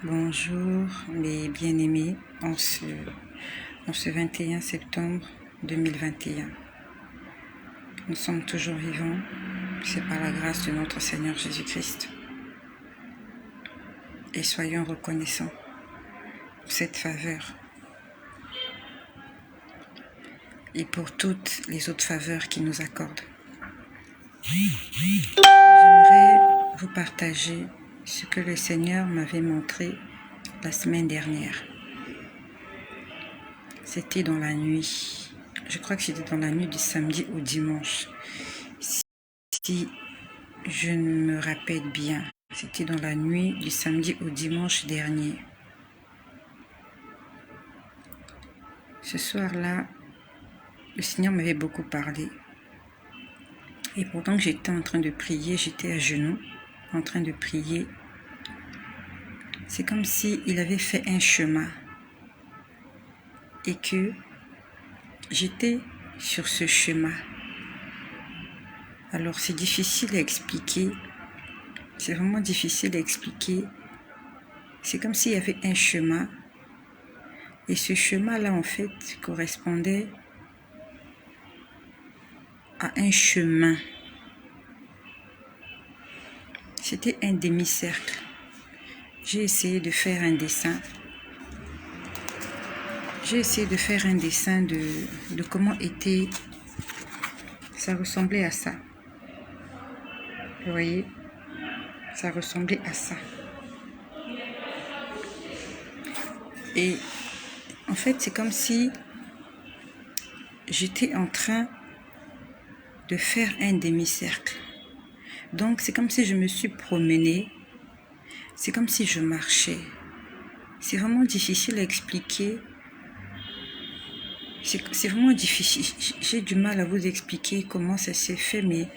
Bonjour mes bien-aimés, en ce 21 septembre 2021. Nous sommes toujours vivants, c'est par la grâce de notre Seigneur Jésus-Christ. Et soyons reconnaissants pour cette faveur et pour toutes les autres faveurs qu'il nous accorde. J'aimerais vous partager ce que le Seigneur m'avait montré la semaine dernière. C'était dans la nuit. Je crois que c'était dans la nuit du samedi au dimanche. Si je me rappelle bien, c'était dans la nuit du samedi au dimanche dernier. Ce soir-là, le Seigneur m'avait beaucoup parlé. Et pendant que j'étais en train de prier, j'étais à genoux, en train de prier. C'est comme s'il avait fait un chemin et que j'étais sur ce chemin. Alors c'est difficile à expliquer, c'est vraiment difficile à expliquer. C'est comme s'il y avait un chemin et ce chemin-là en fait correspondait à un chemin. C'était un demi-cercle. J'ai essayé de faire un dessin. J'ai essayé de faire un dessin de comment était. Ça ressemblait à ça. Vous voyez? Ça ressemblait à ça. Et en fait, c'est comme si j'étais en train de faire un demi-cercle. Donc, c'est comme si je me suis promenée. C'est comme si je marchais. C'est vraiment difficile à expliquer. C'est vraiment difficile. J'ai du mal à vous expliquer comment ça s'est fait, mais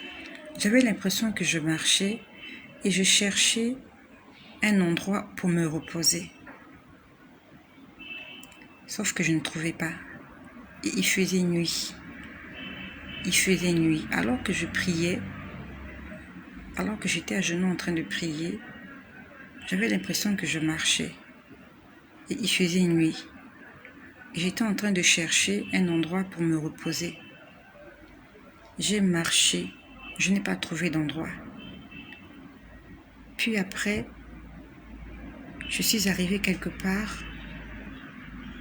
j'avais l'impression que je marchais et je cherchais un endroit pour me reposer. Sauf que je ne trouvais pas. Et il faisait nuit. Il faisait nuit. Alors que je priais, alors que j'étais à genoux en train de prier, j'avais l'impression que je marchais. Et il faisait nuit. J'étais en train de chercher un endroit pour me reposer. J'ai marché, je n'ai pas trouvé d'endroit. Puis après, je suis arrivée quelque part.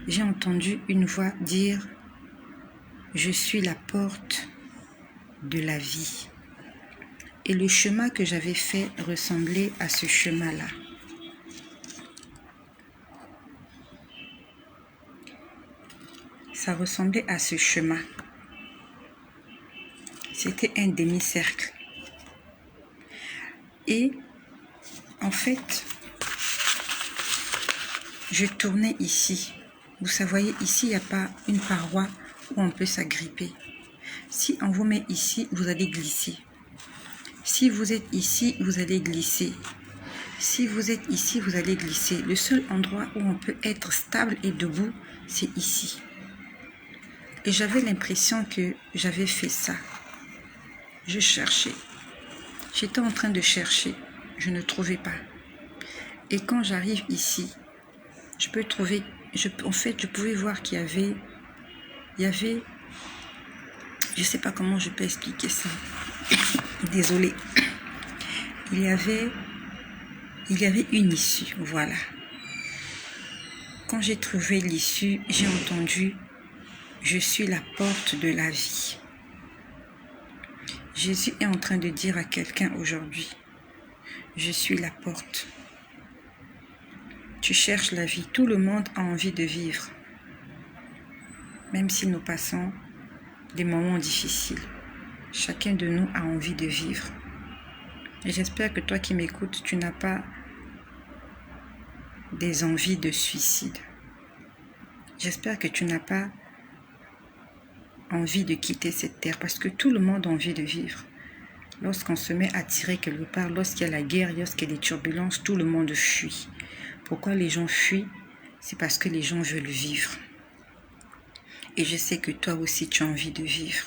J'ai entendu une voix dire « Je suis la porte de la vie ». Et le chemin que j'avais fait ressemblait à ce chemin-là. Ça ressemblait à ce chemin. C'était un demi-cercle. Et en fait, je tournais ici. Vous voyez, ici, il n'y a pas une paroi où on peut s'agripper. Si on vous met ici, vous allez glisser. Si vous êtes ici, vous allez glisser. Si vous êtes ici, vous allez glisser. Le seul endroit où on peut être stable et debout, c'est ici. Et j'avais l'impression que j'avais fait ça. Je cherchais. J'étais en train de chercher. Je ne trouvais pas. Et quand j'arrive ici, je peux trouver... en fait, je pouvais voir qu'il y avait... Je ne sais pas comment je peux expliquer ça. Désolée. Il y avait une issue, voilà. Quand j'ai trouvé l'issue, j'ai entendu « Je suis la porte de la vie ». Jésus est en train de dire à quelqu'un aujourd'hui « Je suis la porte ». Tu cherches la vie, tout le monde a envie de vivre. Même si nous passons des moments difficiles, chacun de nous a envie de vivre. Et j'espère que toi qui m'écoutes, tu n'as pas des envies de suicide. J'espère que tu n'as pas envie de quitter cette terre parce que tout le monde a envie de vivre. Lorsqu'on se met à tirer quelque part, lorsqu'il y a la guerre, lorsqu'il y a des turbulences, tout le monde fuit. Pourquoi les gens fuient? C'est parce que les gens veulent vivre. Et je sais que toi aussi tu as envie de vivre.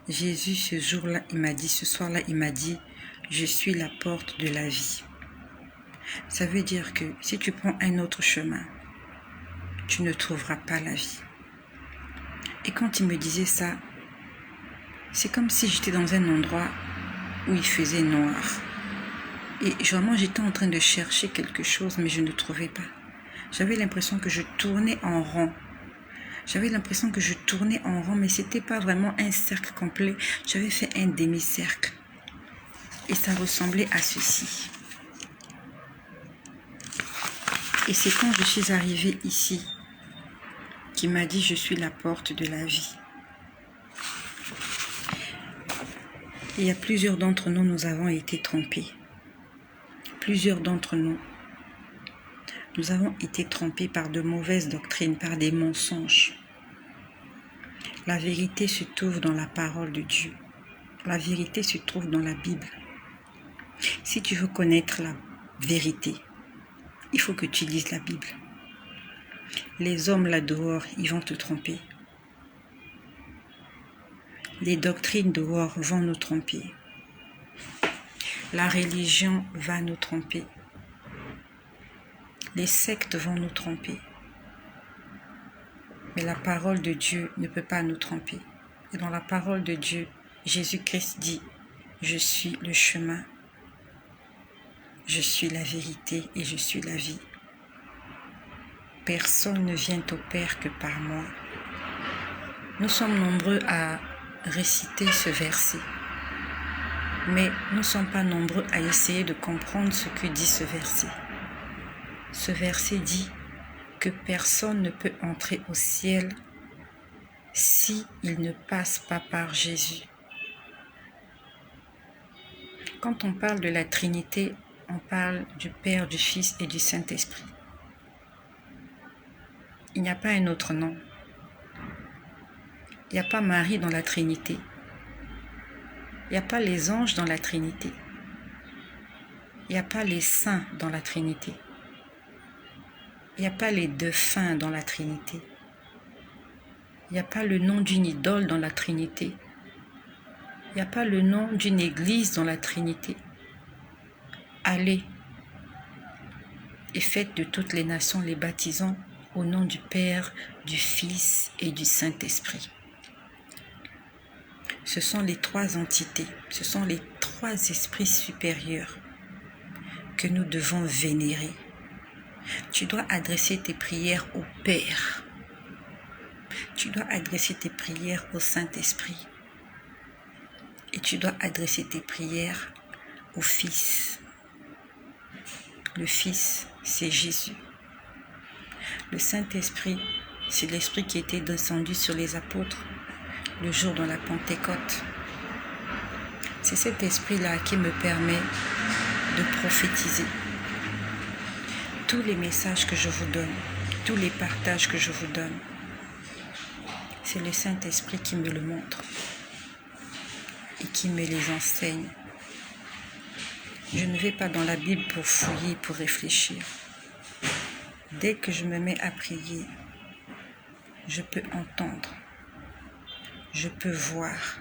Jésus ce jour-là, il m'a dit, ce soir-là, il m'a dit, je suis la porte de la vie. Ça veut dire que si tu prends un autre chemin, tu ne trouveras pas la vie. Et quand il me disait ça, c'est comme si j'étais dans un endroit où il faisait noir. Et vraiment, j'étais en train de chercher quelque chose, mais je ne trouvais pas. J'avais l'impression que je tournais en rond. Mais c'était pas vraiment un cercle complet. J'avais fait un demi-cercle. Et ça ressemblait à ceci. Et c'est quand je suis arrivée ici qu'il m'a dit « Je suis la porte de la vie ». Il y a plusieurs d'entre nous, nous avons été trompés. Plusieurs d'entre nous, nous avons été trompés par de mauvaises doctrines, par des mensonges. La vérité se trouve dans la parole de Dieu. La vérité se trouve dans la Bible. Si tu veux connaître la vérité, il faut que tu lises la Bible. Les hommes là dehors, ils vont te tromper. Les doctrines dehors vont nous tromper. La religion va nous tromper. Les sectes vont nous tromper. Mais la parole de Dieu ne peut pas nous tromper. Et dans la parole de Dieu, Jésus-Christ dit « Je suis le chemin, je suis la vérité et je suis la vie. Personne ne vient au Père que par moi. » Nous sommes nombreux à réciter ce verset. Mais nous ne sommes pas nombreux à essayer de comprendre ce que dit ce verset. Ce verset dit que personne ne peut entrer au ciel si il ne passe pas par Jésus. Quand on parle de la Trinité, on parle du Père, du Fils et du Saint-Esprit. Il n'y a pas un autre nom. Il n'y a pas Marie dans la Trinité. Il n'y a pas les anges dans la Trinité. Il n'y a pas les saints dans la Trinité. Il n'y a pas les défunts dans la Trinité. Il n'y a pas le nom d'une idole dans la Trinité. Il n'y a pas le nom d'une église dans la Trinité. Allez et faites de toutes les nations les baptisants au nom du Père, du Fils et du Saint-Esprit. Ce sont les trois entités, ce sont les trois esprits supérieurs que nous devons vénérer. Tu dois adresser tes prières au Père. Tu dois adresser tes prières au Saint-Esprit. Et tu dois adresser tes prières au Fils. Le Fils, c'est Jésus. Le Saint-Esprit, c'est l'Esprit qui était descendu sur les apôtres le jour de la Pentecôte. C'est cet esprit-là qui me permet de prophétiser. Tous les messages que je vous donne, tous les partages que je vous donne, c'est le Saint-Esprit qui me le montre et qui me les enseigne. Je ne vais pas dans la Bible pour fouiller, pour réfléchir. Dès que je me mets à prier, je peux entendre. Je peux voir,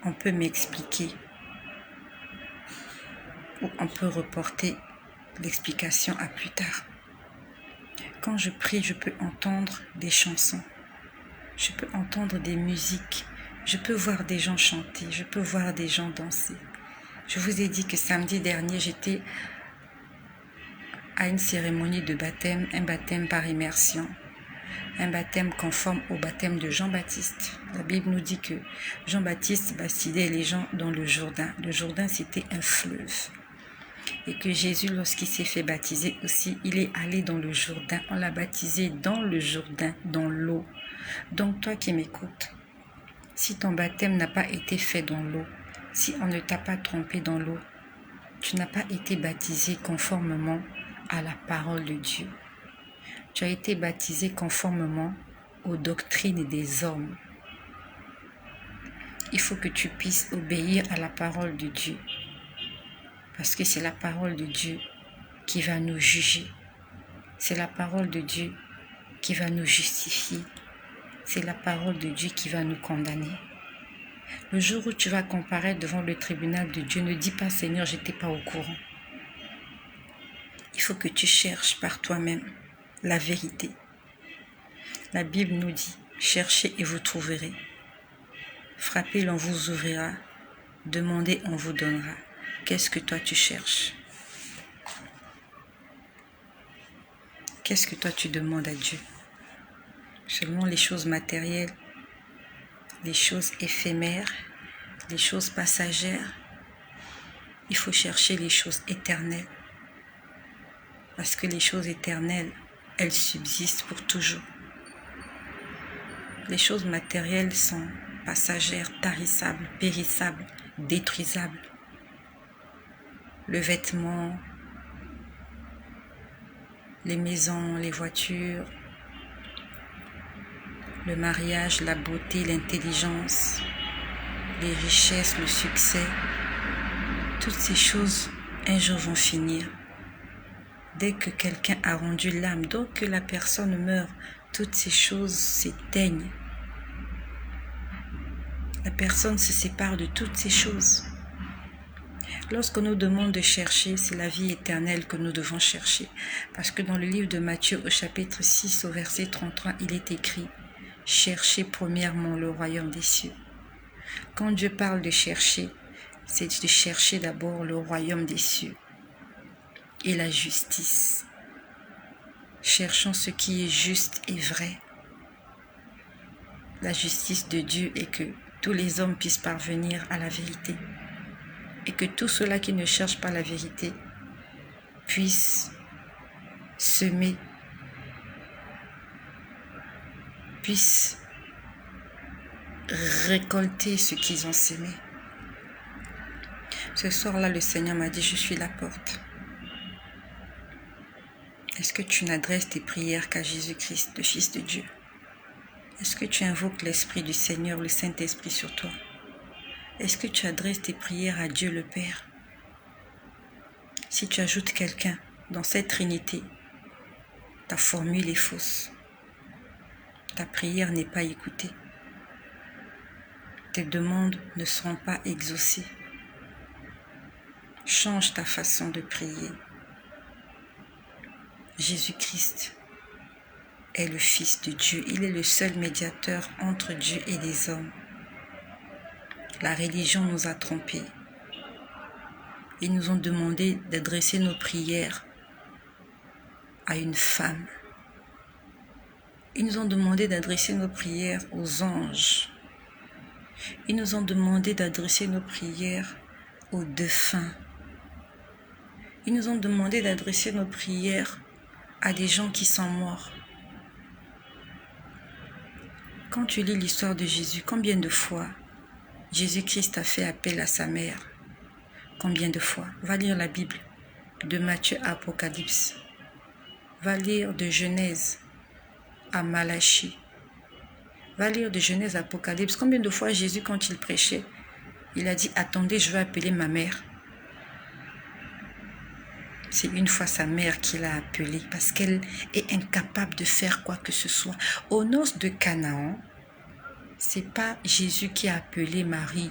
on peut m'expliquer ou on peut reporter l'explication à plus tard. Quand je prie, je peux entendre des chansons, je peux entendre des musiques, je peux voir des gens chanter, je peux voir des gens danser. Je vous ai dit que samedi dernier, j'étais à une cérémonie de baptême, un baptême par immersion. Un baptême conforme au baptême de Jean-Baptiste. La Bible nous dit que Jean-Baptiste baptisait les gens dans le Jourdain. Le Jourdain, c'était un fleuve. Et que Jésus, lorsqu'il s'est fait baptiser aussi, il est allé dans le Jourdain. On l'a baptisé dans le Jourdain, dans l'eau. Donc toi qui m'écoutes, si ton baptême n'a pas été fait dans l'eau, si on ne t'a pas trompé dans l'eau, tu n'as pas été baptisé conformément à la parole de Dieu. Tu as été baptisé conformément aux doctrines des hommes. Il faut que tu puisses obéir à la parole de Dieu. Parce que c'est la parole de Dieu qui va nous juger. C'est la parole de Dieu qui va nous justifier. C'est la parole de Dieu qui va nous condamner. Le jour où tu vas comparaître devant le tribunal de Dieu, ne dis pas « Seigneur, je n'étais pas au courant ». Il faut que tu cherches par toi-même la vérité. La Bible nous dit, cherchez et vous trouverez. Frappez, l'on vous ouvrira. Demandez, on vous donnera. Qu'est-ce que toi tu cherches? Qu'est-ce que toi tu demandes à Dieu? Seulement les choses matérielles, les choses éphémères, les choses passagères. Il faut chercher les choses éternelles. Parce que les choses éternelles, elles subsistent pour toujours. Les choses matérielles sont passagères, tarissables, périssables, détruisables. Le vêtement, les maisons, les voitures, le mariage, la beauté, l'intelligence, les richesses, le succès, toutes ces choses un jour vont finir. Dès que quelqu'un a rendu l'âme, dès que la personne meurt, toutes ces choses s'éteignent. La personne se sépare de toutes ces choses. Lorsqu'on nous demande de chercher, c'est la vie éternelle que nous devons chercher. Parce que dans le livre de Matthieu, au chapitre 6, au verset 33, il est écrit « Cherchez premièrement le royaume des cieux ». Quand Dieu parle de chercher, c'est de chercher d'abord le royaume des cieux et la justice. Cherchons ce qui est juste et vrai. La justice de Dieu est que tous les hommes puissent parvenir à la vérité. Et que tous ceux-là qui ne cherchent pas la vérité puissent semer, puissent récolter ce qu'ils ont semé. Ce soir-là, le Seigneur m'a dit, je suis la porte. Est-ce que tu n'adresses tes prières qu'à Jésus-Christ, le Fils de Dieu? Est-ce que tu invoques l'Esprit du Seigneur, le Saint-Esprit sur toi? Est-ce que tu adresses tes prières à Dieu le Père? Si tu ajoutes quelqu'un dans cette Trinité, ta formule est fausse. Ta prière n'est pas écoutée. Tes demandes ne seront pas exaucées. Change ta façon de prier. Jésus-Christ est le Fils de Dieu. Il est le seul médiateur entre Dieu et les hommes. La religion nous a trompés. Ils nous ont demandé d'adresser nos prières à une femme. Ils nous ont demandé d'adresser nos prières aux anges. Ils nous ont demandé d'adresser nos prières aux défunts. Ils nous ont demandé d'adresser nos prières à des gens qui sont morts. Quand tu lis l'histoire de Jésus, combien de fois Jésus-Christ a fait appel à sa mère? Combien de fois? Va lire la Bible, de Matthieu à Apocalypse. Va lire de Genèse à Malachie. Va lire de Genèse à Apocalypse. Combien de fois Jésus, quand il prêchait, il a dit « Attendez, je vais appeler ma mère ». C'est une fois sa mère qui l'a appelée parce qu'elle est incapable de faire quoi que ce soit. Aux noces de Canaan, c'est pas Jésus qui a appelé Marie.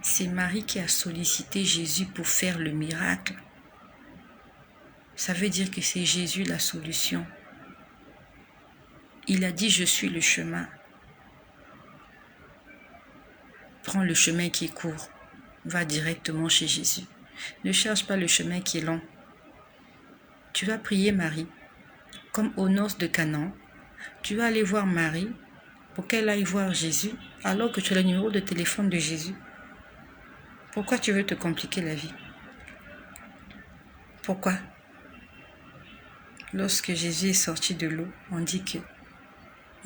C'est Marie qui a sollicité Jésus pour faire le miracle. Ça veut dire que c'est Jésus la solution. Il a dit, je suis le chemin. Prends le chemin qui est court. Va directement chez Jésus. Ne cherche pas le chemin qui est long. Tu vas prier Marie, comme aux noces de Canaan. Tu vas aller voir Marie pour qu'elle aille voir Jésus, alors que tu as le numéro de téléphone de Jésus. Pourquoi tu veux te compliquer la vie? Pourquoi? Lorsque Jésus est sorti de l'eau, on dit que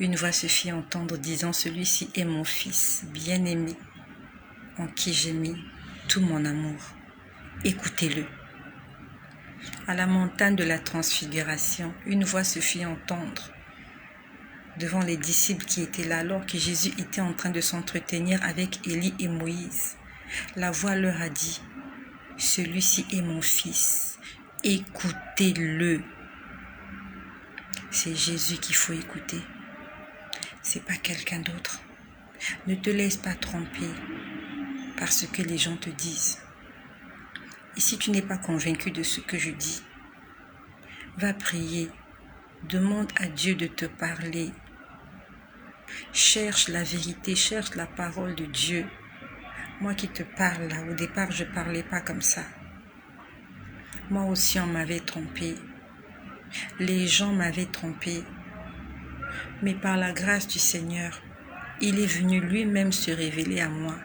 une voix se fit entendre disant, celui-ci est mon fils bien-aimé, en qui j'ai mis tout mon amour. Écoutez-le. À la montagne de la transfiguration, une voix se fit entendre devant les disciples qui étaient là alors que Jésus était en train de s'entretenir avec Élie et Moïse. La voix leur a dit, celui-ci est mon fils, écoutez-le. C'est Jésus qu'il faut écouter. C'est pas quelqu'un d'autre. Ne te laisse pas tromper par ce que les gens te disent. Et si tu n'es pas convaincu de ce que je dis, Va prier. Demande à Dieu de te parler. Cherche la vérité, cherche la parole de Dieu. Moi qui te parle là, au départ, je ne parlais pas comme ça. Moi aussi, on m'avait trompé. Les gens m'avaient trompé. Mais par la grâce du Seigneur, il est venu lui-même se révéler à moi.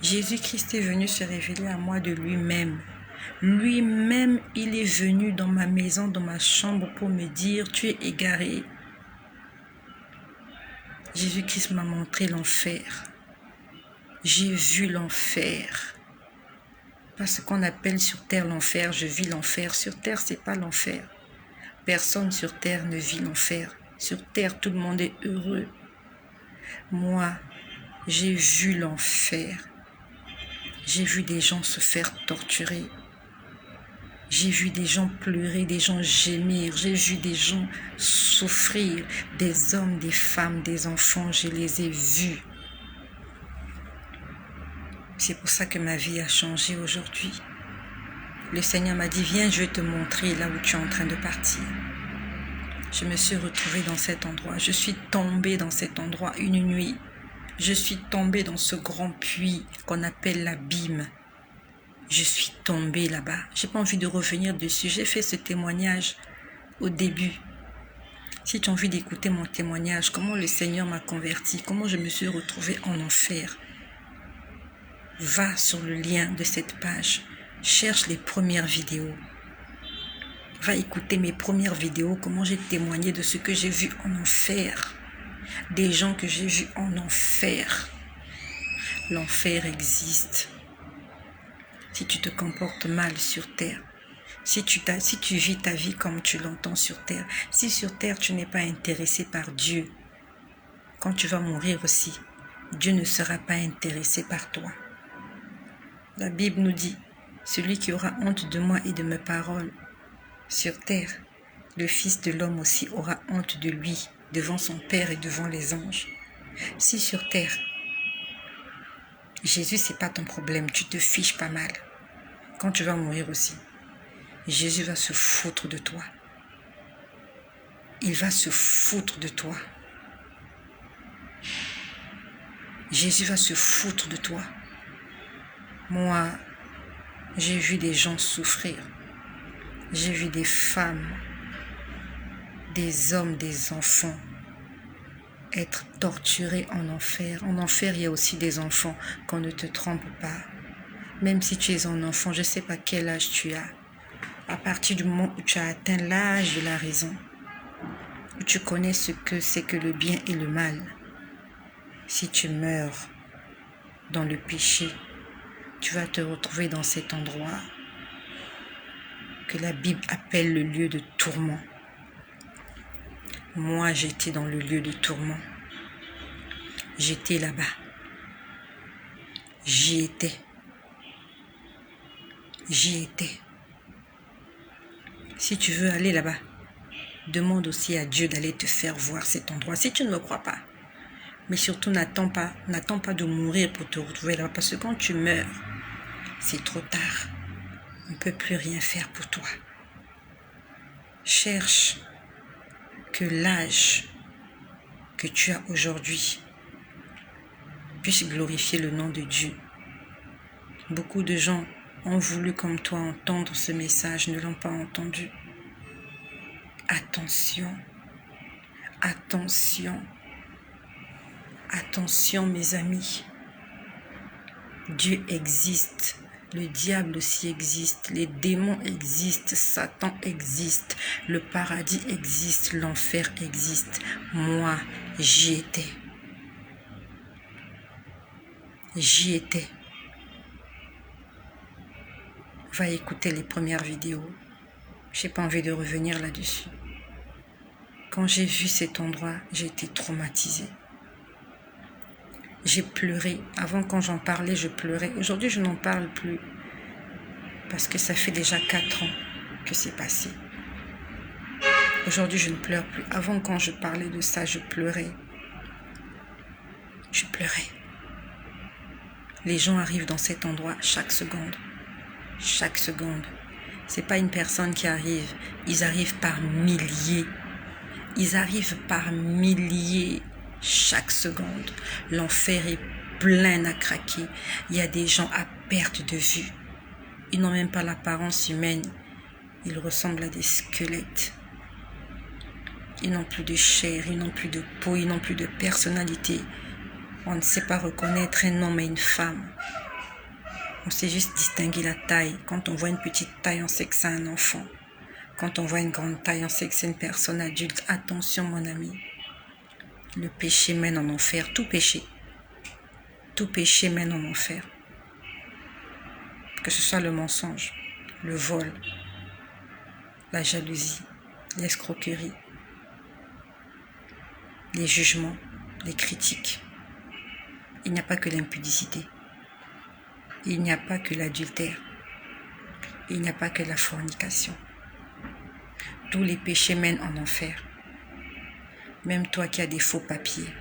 Jésus-Christ est venu se révéler à moi de lui-même. Lui-même, il est venu dans ma maison, dans ma chambre pour me dire, tu es égaré. Jésus-Christ m'a montré l'enfer. J'ai vu l'enfer. Pas ce qu'on appelle sur terre l'enfer, je vis l'enfer. Sur terre, c'est pas l'enfer. Personne sur terre ne vit l'enfer. Sur terre, tout le monde est heureux. Moi, j'ai vu l'enfer. J'ai vu des gens se faire torturer. J'ai vu des gens pleurer, des gens gémir. J'ai vu des gens souffrir. Des hommes, des femmes, des enfants, je les ai vus. C'est pour ça que ma vie a changé aujourd'hui. Le Seigneur m'a dit, viens, je vais te montrer là où tu es en train de partir. Je me suis retrouvée dans cet endroit. Je suis tombée dans cet endroit une nuit. Je suis tombée dans ce grand puits qu'on appelle l'abîme. Je suis tombée là-bas. Je n'ai pas envie de revenir dessus. J'ai fait ce témoignage au début. Si tu as envie d'écouter mon témoignage, comment le Seigneur m'a converti, comment je me suis retrouvée en enfer, va sur le lien de cette page. Cherche les premières vidéos. Va écouter mes premières vidéos, comment j'ai témoigné de ce que j'ai vu en enfer. Des gens que j'ai vus en enfer. L'enfer existe. Si tu te comportes mal sur terre, si tu vis ta vie comme tu l'entends sur terre, si sur terre tu n'es pas intéressé par Dieu, quand tu vas mourir aussi, Dieu ne sera pas intéressé par toi. La Bible nous dit, celui qui aura honte de moi et de mes paroles sur terre, le Fils de l'homme aussi aura honte de lui devant son Père et devant les anges. Si sur terre, Jésus, c'est pas ton problème, tu te fiches pas mal. Quand tu vas mourir aussi, Jésus va se foutre de toi. Il va se foutre de toi. Jésus va se foutre de toi. Moi, j'ai vu des gens souffrir. J'ai vu des femmes, des hommes, des enfants être torturés en enfer. En enfer, il y a aussi des enfants. Qu'on ne te trompe pas. Même si tu es un enfant, je ne sais pas quel âge tu as. À partir du moment où tu as atteint l'âge de la raison, où tu connais ce que c'est que le bien et le mal, si tu meurs dans le péché, tu vas te retrouver dans cet endroit que la Bible appelle le lieu de tourment. Moi, j'étais dans le lieu de tourment. J'étais là-bas. J'y étais. J'y étais. Si tu veux aller là-bas, demande aussi à Dieu d'aller te faire voir cet endroit. Si tu ne me crois pas, mais surtout n'attends pas de mourir pour te retrouver là-bas. Parce que quand tu meurs, c'est trop tard. On ne peut plus rien faire pour toi. Cherche que l'âge que tu as aujourd'hui puisse glorifier le nom de Dieu. Beaucoup de gens ont voulu comme toi entendre ce message, ne l'ont pas entendu. Attention, attention, attention mes amis. Dieu existe, le diable aussi existe, les démons existent, Satan existe, le paradis existe, l'enfer existe. Moi, j'y étais. J'y étais. Va écouter les premières vidéos. J'ai pas envie de revenir là-dessus. Quand j'ai vu cet endroit, j'ai été traumatisée. J'ai pleuré. Avant, quand j'en parlais, je pleurais. Aujourd'hui, je n'en parle plus. Parce que ça fait déjà 4 ans que c'est passé. Aujourd'hui, je ne pleure plus. Avant, quand je parlais de ça, je pleurais. Je pleurais. Les gens arrivent dans cet endroit chaque seconde. Chaque seconde. C'est pas une personne qui arrive. Ils arrivent par milliers. Ils arrivent par milliers chaque seconde. L'enfer est plein à craquer. Il y a des gens à perte de vue. Ils n'ont même pas l'apparence humaine. Ils ressemblent à des squelettes. Ils n'ont plus de chair, ils n'ont plus de peau, ils n'ont plus de personnalité. On ne sait pas reconnaître un homme et une femme. On sait juste distinguer la taille. Quand on voit une petite taille, on sait que c'est un enfant. Quand on voit une grande taille, on sait que c'est une personne adulte. Attention, mon ami. Le péché mène en enfer. Tout péché mène en enfer. Que ce soit le mensonge, le vol, la jalousie, l'escroquerie, les jugements, les critiques. Il n'y a pas que l'impudicité. Il n'y a pas que l'adultère. Il n'y a pas que la fornication. Tous les péchés mènent en enfer. Même toi qui as des faux papiers.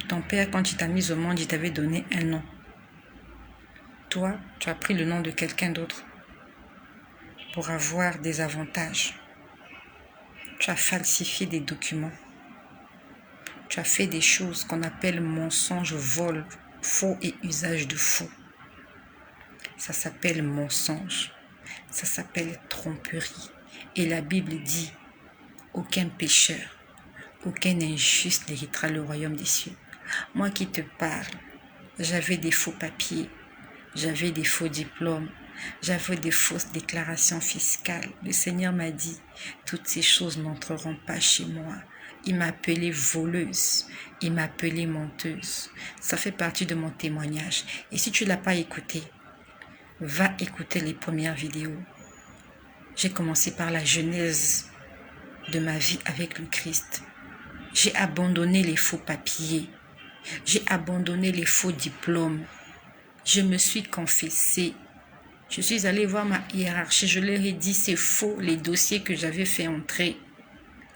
Ton père, quand il t'a mis au monde, il t'avait donné un nom. Toi, tu as pris le nom de quelqu'un d'autre pour avoir des avantages. Tu as falsifié des documents. Tu as fait des choses qu'on appelle mensonge, vol, faux et usage de faux. Ça s'appelle mensonge. Ça s'appelle tromperie. Et la Bible dit, aucun pécheur, aucun injuste n'héritera le royaume des cieux. Moi qui te parle, j'avais des faux papiers, j'avais des faux diplômes, j'avais des fausses déclarations fiscales. Le Seigneur m'a dit, toutes ces choses n'entreront pas chez moi. Il m'a appelée voleuse, il m'a appelée menteuse. Ça fait partie de mon témoignage. Et si tu ne l'as pas écouté, va écouter les premières vidéos. J'ai commencé par la genèse de ma vie avec le Christ. J'ai abandonné les faux papiers. J'ai abandonné les faux diplômes. Je me suis confessée. Je suis allée voir ma hiérarchie. Je leur ai dit, c'est faux, les dossiers que j'avais fait entrer.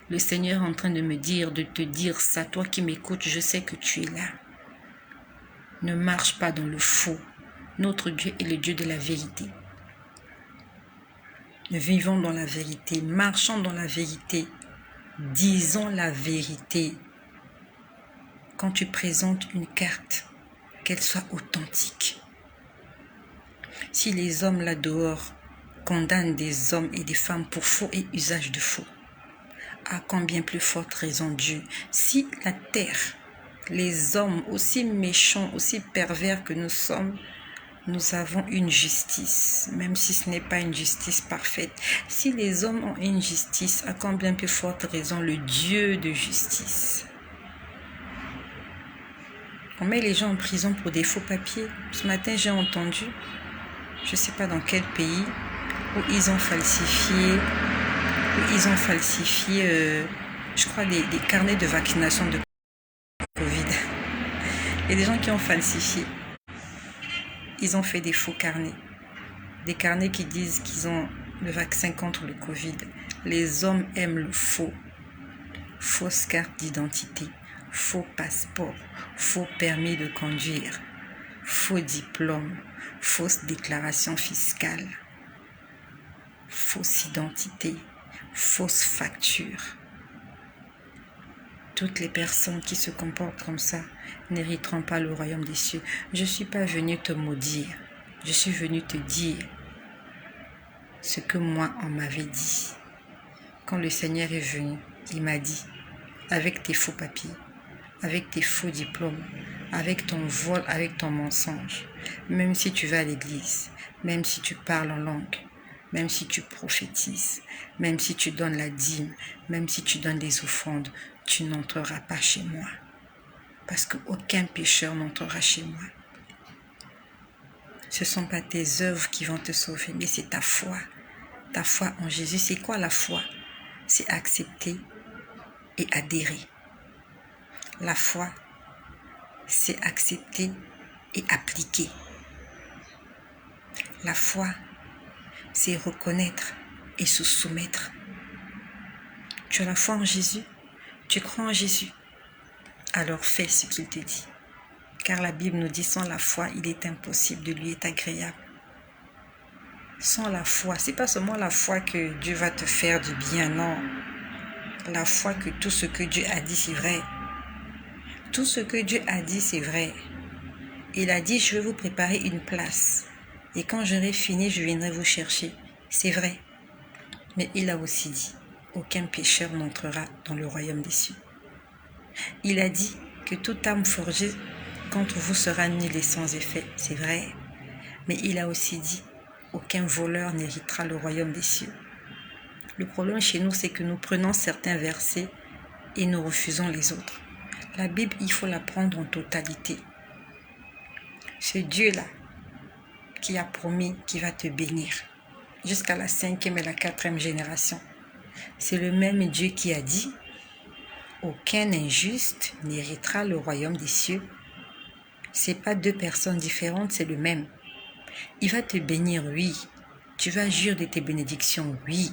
Le Seigneur est en train de me dire, de te dire ça. Toi qui m'écoutes, je sais que tu es là. Ne marche pas dans le faux. Notre Dieu est le Dieu de la vérité. Vivons dans la vérité. Marchons dans la vérité. Disons la vérité. Quand tu présentes une carte, qu'elle soit authentique. Si les hommes là dehors condamnent des hommes et des femmes pour faux et usage de faux, à combien plus forte raison Dieu? Si la terre, les hommes aussi méchants, aussi pervers que nous sommes, nous avons une justice, même si ce n'est pas une justice parfaite. Si les hommes ont une justice, à combien plus forte raison le Dieu de justice? On met les gens en prison pour des faux papiers. Ce matin, j'ai entendu, je ne sais pas dans quel pays, où ils ont falsifié, je crois, des carnets de vaccination de Covid. Il y a des gens qui ont falsifié. Ils ont fait des faux carnets. Des carnets qui disent qu'ils ont le vaccin contre le Covid. Les hommes aiment le faux. Fausse carte d'identité, faux passeport, faux permis de conduire, faux diplôme, fausse déclaration fiscale, fausse identité, fausse facture. Toutes les personnes qui se comportent comme ça n'hériteront pas le royaume des cieux. Je ne suis pas venue te maudire. Je suis venue te dire ce que moi, on m'avait dit. Quand le Seigneur est venu, il m'a dit, avec tes faux papiers, avec tes faux diplômes, avec ton vol, avec ton mensonge, même si tu vas à l'église, même si tu parles en langue, même si tu prophétises, même si tu donnes la dîme, même si tu donnes des offrandes, tu n'entreras pas chez moi. Parce qu'aucun pécheur n'entrera chez moi. Ce ne sont pas tes œuvres qui vont te sauver, mais c'est ta foi. Ta foi en Jésus. C'est quoi la foi? C'est accepter et adhérer. La foi, c'est accepter et appliquer. La foi, c'est reconnaître et se soumettre. Tu as la foi en Jésus? Tu crois en Jésus? Alors fais ce qu'il te dit. Car la Bible nous dit, sans la foi, il est impossible de lui être agréable. Sans la foi, c'est pas seulement la foi que Dieu va te faire du bien, non. La foi que tout ce que Dieu a dit, c'est vrai. Tout ce que Dieu a dit, c'est vrai. Il a dit, je vais vous préparer une place. Et quand j'aurai fini, je viendrai vous chercher. C'est vrai. Mais il a aussi dit, aucun pécheur n'entrera dans le royaume des cieux. Il a dit que toute âme forgée contre vous sera nulle et sans effet. C'est vrai. Mais il a aussi dit, aucun voleur n'héritera le royaume des cieux. Le problème chez nous, c'est que nous prenons certains versets et nous refusons les autres. La Bible, il faut la prendre en totalité. Ce Dieu-là qui a promis qu'il va te bénir jusqu'à la 5e et la 4e génération, c'est le même Dieu qui a dit « Aucun injuste n'héritera le royaume des cieux ». Ce n'est pas deux personnes différentes, c'est le même. Il va te bénir, oui. Tu vas jouir de tes bénédictions, oui.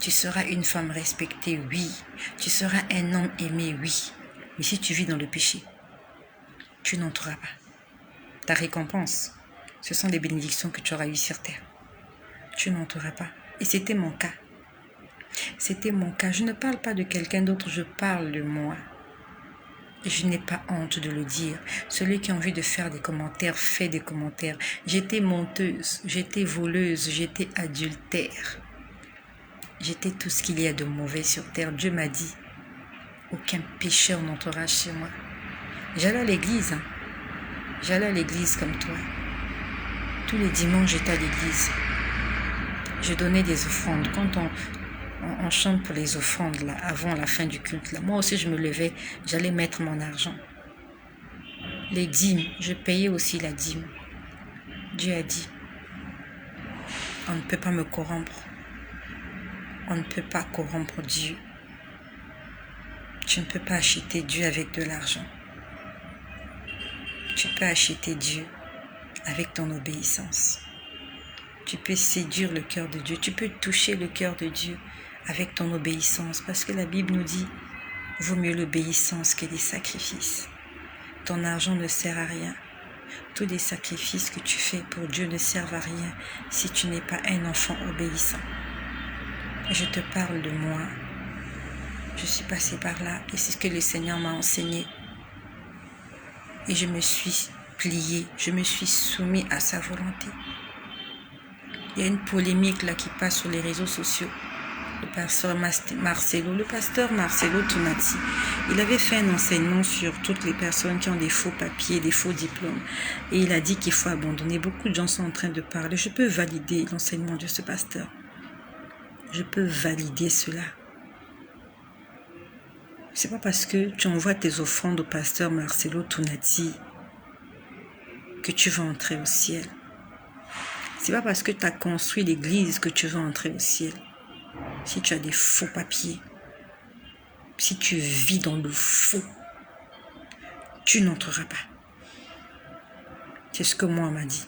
Tu seras une femme respectée, oui. Tu seras un homme aimé, oui. Mais si tu vis dans le péché, tu n'entreras pas. Ta récompense, ce sont les bénédictions que tu auras eues sur terre. Tu n'entreras pas. Et c'était mon cas. C'était mon cas. Je ne parle pas de quelqu'un d'autre, je parle de moi. Et je n'ai pas honte de le dire. Celui qui a envie de faire des commentaires, fait des commentaires. J'étais menteuse, j'étais voleuse, j'étais adultère. J'étais tout ce qu'il y a de mauvais sur terre. Dieu m'a dit, aucun pécheur n'entrera chez moi. J'allais à l'église. J'allais à l'église comme toi. Tous les dimanches, j'étais à l'église. Je donnais des offrandes. Quand on chante pour les offrandes, là, avant la fin du culte, là, moi aussi, je me levais, j'allais mettre mon argent. Les dîmes, je payais aussi la dîme. Dieu a dit, on ne peut pas me corrompre. On ne peut pas corrompre Dieu. Tu ne peux pas acheter Dieu avec de l'argent. Tu peux acheter Dieu avec ton obéissance. Tu peux séduire le cœur de Dieu. Tu peux toucher le cœur de Dieu avec ton obéissance. Parce que la Bible nous dit, vaut mieux l'obéissance que les sacrifices. Ton argent ne sert à rien. Tous les sacrifices que tu fais pour Dieu ne servent à rien si tu n'es pas un enfant obéissant. Je te parle de moi. Je suis passée par là et c'est ce que le Seigneur m'a enseigné. Et je me suis pliée, je me suis soumise à sa volonté. Il y a une polémique là qui passe sur les réseaux sociaux. Le pasteur Marcelo Tonati, il avait fait un enseignement sur toutes les personnes qui ont des faux papiers, des faux diplômes. Et il a dit qu'il faut abandonner. Beaucoup de gens sont en train de parler. Je peux valider l'enseignement de ce pasteur. Je peux valider cela. C'est pas parce que tu envoies tes offrandes au pasteur Marcelo Tonati que tu vas entrer au ciel. C'est pas parce que tu as construit l'église que tu vas entrer au ciel. Si tu as des faux papiers, si tu vis dans le faux, tu n'entreras pas. C'est ce que moi m'a dit.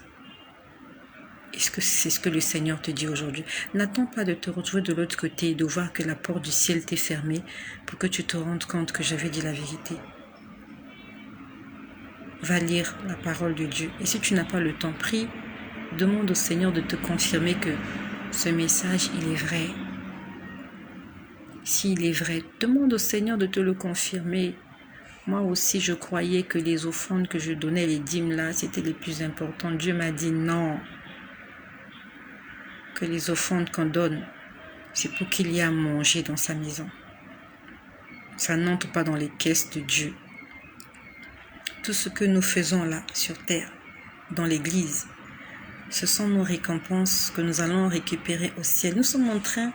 Est-ce que c'est ce que le Seigneur te dit aujourd'hui? N'attends pas de te retrouver de l'autre côté et de voir que la porte du ciel t'est fermée pour que tu te rendes compte que j'avais dit la vérité. Va lire la parole de Dieu. Et si tu n'as pas le temps, prie, demande au Seigneur de te confirmer que ce message, il est vrai. S'il est vrai, demande au Seigneur de te le confirmer. Moi aussi, je croyais que les offrandes que je donnais, les dîmes là, c'était les plus importantes. Dieu m'a dit non. Que les offrandes qu'on donne, c'est pour qu'il y ait à manger dans sa maison. Ça n'entre pas dans les caisses de Dieu. Tout ce que nous faisons là, sur terre, dans l'église, ce sont nos récompenses que nous allons récupérer au ciel. Nous sommes en train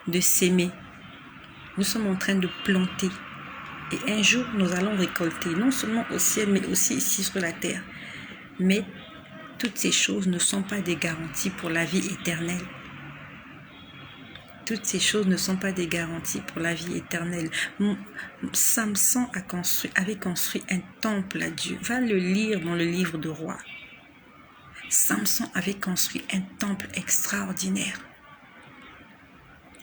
de s'aimer. Nous sommes en train de planter. Et un jour, nous allons récolter, non seulement au ciel, mais aussi ici sur la terre. Mais toutes ces choses ne sont pas des garanties pour la vie éternelle. Toutes ces choses ne sont pas des garanties pour la vie éternelle. Samson avait construit un temple à Dieu. Va le lire dans le livre de Rois. Samson avait construit un temple extraordinaire.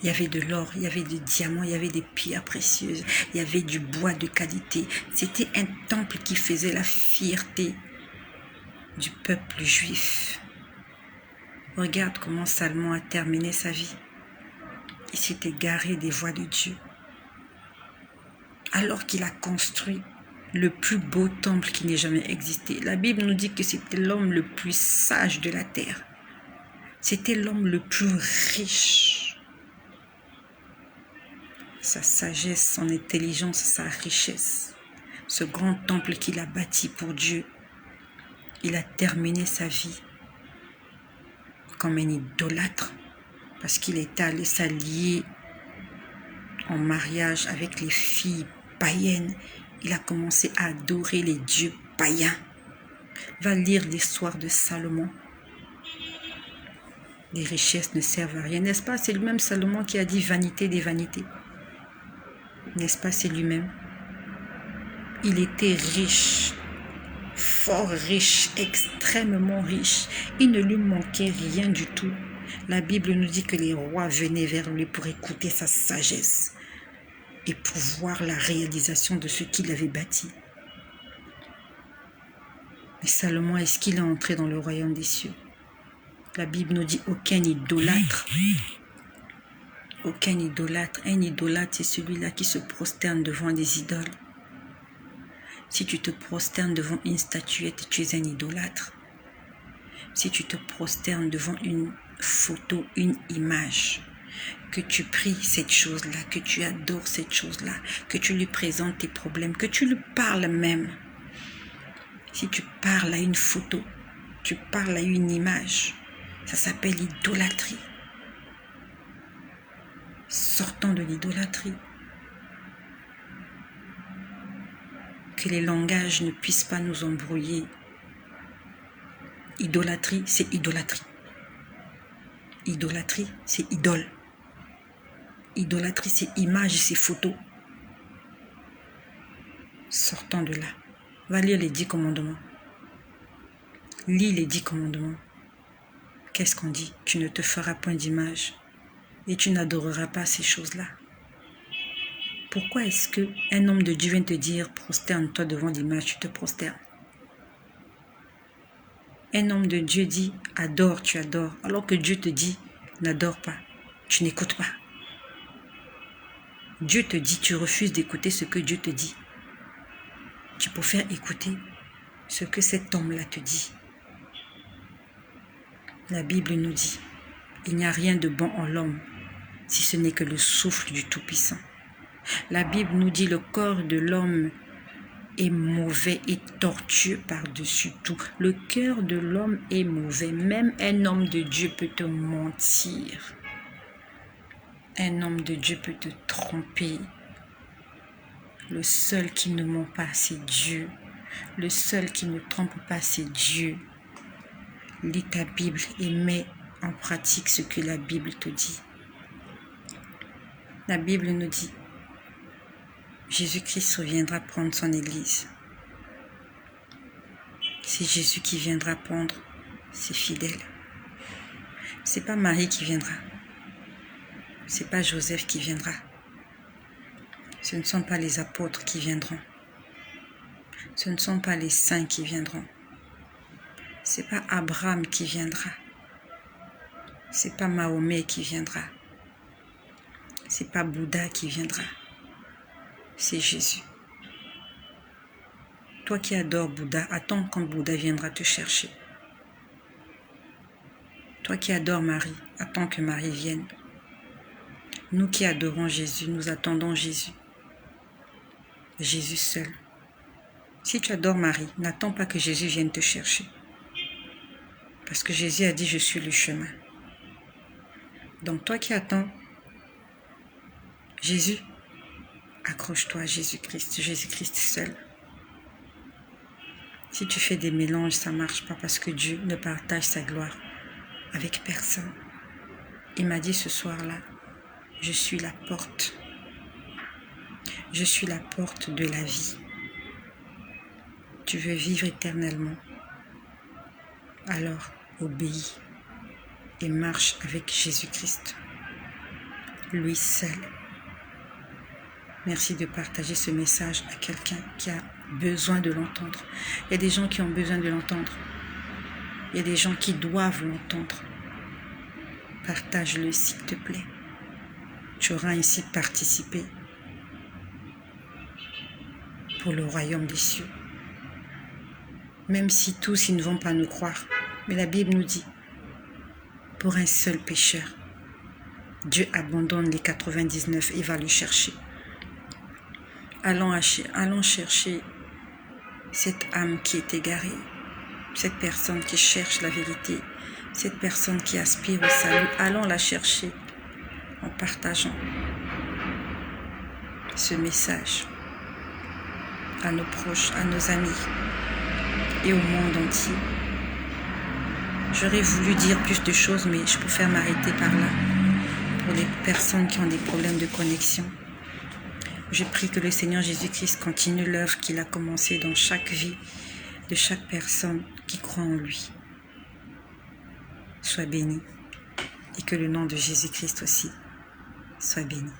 Il y avait de l'or, il y avait des diamants, il y avait des pierres précieuses, il y avait du bois de qualité. C'était un temple qui faisait la fierté du peuple juif. Regarde comment Salomon a terminé sa vie. Il s'est égaré des voies de Dieu. Alors qu'il a construit le plus beau temple qui n'ait jamais existé. La Bible nous dit que c'était l'homme le plus sage de la terre. C'était l'homme le plus riche. Sa sagesse, son intelligence, sa richesse. Ce grand temple qu'il a bâti pour Dieu. Il a terminé sa vie comme un idolâtre. Parce qu'il est allé s'allier en mariage avec les filles païennes. Il a commencé à adorer les dieux païens. Va lire l'histoire de Salomon. Les richesses ne servent à rien, n'est-ce pas? C'est lui-même Salomon qui a dit vanité des vanités. N'est-ce pas? C'est lui-même. Il était riche, fort riche, extrêmement riche. Il ne lui manquait rien du tout. La Bible nous dit que les rois venaient vers lui pour écouter sa sagesse et pour voir la réalisation de ce qu'il avait bâti. Mais Salomon, est-ce qu'il est entré dans le royaume des cieux? La Bible nous dit aucun idolâtre. Aucun idolâtre. Un idolâtre, c'est celui-là qui se prosterne devant des idoles. Si tu te prosternes devant une statuette, tu es un idolâtre. Si tu te prosternes devant une photo, une image, que tu pries cette chose-là, que tu adores cette chose-là, que tu lui présentes tes problèmes, que tu lui parles même. Si tu parles à une photo, tu parles à une image, ça s'appelle idolâtrie. Sortons de l'idolâtrie. Que les langages ne puissent pas nous embrouiller. Idolâtrie, c'est idolâtrie. Idolâtrie, c'est idole. Idolâtrie, c'est image, c'est photo. Sortons de là. Va lire les 10 commandements. Lis les 10 commandements. Qu'est-ce qu'on dit? Tu ne te feras point d'image et tu n'adoreras pas ces choses-là. Pourquoi est-ce qu'un homme de Dieu vient te dire prosterne-toi devant l'image, tu te prosternes? Un homme de Dieu dit adore, tu adores, alors que Dieu te dit n'adore pas, tu n'écoutes pas. Dieu te dit, tu refuses d'écouter ce que Dieu te dit. Tu préfères écouter ce que cet homme-là te dit. La Bible nous dit, il n'y a rien de bon en l'homme, si ce n'est que le souffle du Tout-Puissant. La Bible nous dit, le corps de l'homme est mauvais et tortueux par-dessus tout. Le cœur de l'homme est mauvais. Même un homme de Dieu peut te mentir. Un homme de Dieu peut te tromper. Le seul qui ne ment pas, c'est Dieu. Le seul qui ne trompe pas, c'est Dieu. Lis ta Bible et mets en pratique ce que la Bible te dit. La Bible nous dit, Jésus-Christ reviendra prendre son Église. C'est Jésus qui viendra prendre ses fidèles. C'est pas Marie qui viendra. C'est pas Joseph qui viendra. Ce ne sont pas les apôtres qui viendront. Ce ne sont pas les saints qui viendront. C'est pas Abraham qui viendra. C'est pas Mahomet qui viendra. C'est pas Bouddha qui viendra. C'est Jésus. Toi qui adores Bouddha, attends quand Bouddha viendra te chercher. Toi qui adores Marie, attends que Marie vienne. Nous qui adorons Jésus, nous attendons Jésus. Jésus seul. Si tu adores Marie, n'attends pas que Jésus vienne te chercher. Parce que Jésus a dit, je suis le chemin. Donc toi qui attends Jésus, accroche-toi à Jésus-Christ, Jésus-Christ seul. Si tu fais des mélanges, ça ne marche pas parce que Dieu ne partage sa gloire avec personne. Il m'a dit ce soir-là, je suis la porte. Je suis la porte de la vie. Tu veux vivre éternellement. Alors, obéis et marche avec Jésus-Christ. Lui seul. Merci de partager ce message à quelqu'un qui a besoin de l'entendre. Il y a des gens qui ont besoin de l'entendre. Il y a des gens qui doivent l'entendre. Partage-le s'il te plaît. Tu auras ainsi participé pour le royaume des cieux. Même si tous ils ne vont pas nous croire, mais la Bible nous dit, pour un seul pécheur, Dieu abandonne les 99 et va le chercher. Allons chercher cette âme qui est égarée, cette personne qui cherche la vérité, cette personne qui aspire au salut. Allons la chercher en partageant ce message à nos proches, à nos amis et au monde entier. J'aurais voulu dire plus de choses, mais je préfère m'arrêter par là pour les personnes qui ont des problèmes de connexion. Je prie que le Seigneur Jésus-Christ continue l'œuvre qu'il a commencée dans chaque vie de chaque personne qui croit en lui. Sois béni et que le nom de Jésus-Christ aussi soit béni.